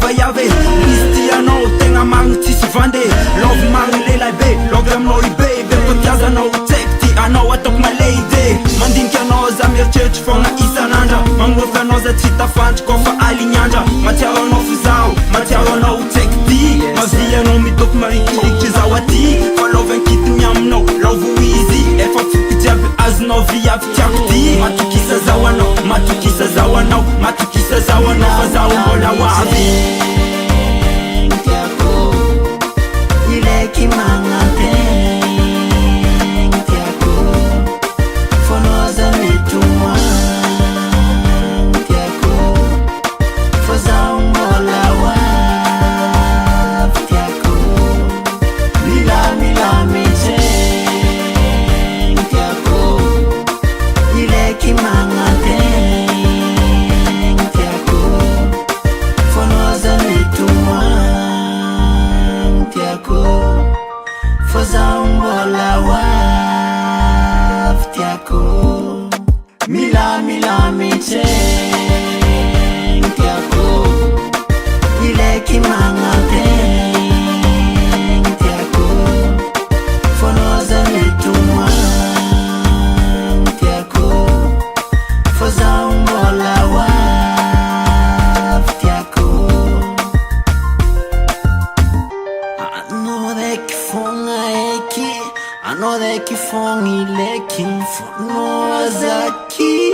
avayave Misy tianao tegna marigny tsisy vande Love marigny lehilabe Love aminao ibe Vepatiazanao tseky ty anao ataoko malady Mandinika anao za mieritreritra fogna isan'andra Magnofy anao za tsy tafantry kofa alignandra Matiaro anao fizao Matiaro anao tseky ty Mavia anao midoko marikirikitry zao aty Fa love ankitiny aminao Love izy Efa foky jiaby azonao viavy tiako ty Matokisa zao anao Matokisa zao anao Matokisa zao anao Fa zao mbola hoavy Tiako Ilaiky magnanteny Tiako Fonoza mitomany Tiako Fa zao mbola hoavy Tiako Mila miteny Tiako Ilaiky magnanteny Tiako Fonoza mitomany Tiako Fa zao mbola hoavy Tiako Mila miteny Tiako Ilaiky magnanteny Tiako Fonoza mitomany Tiako Fa zao mbola hoavy Tiako Anao raiky fogna eky Anao raiky fogna ilaiky Fonoza ky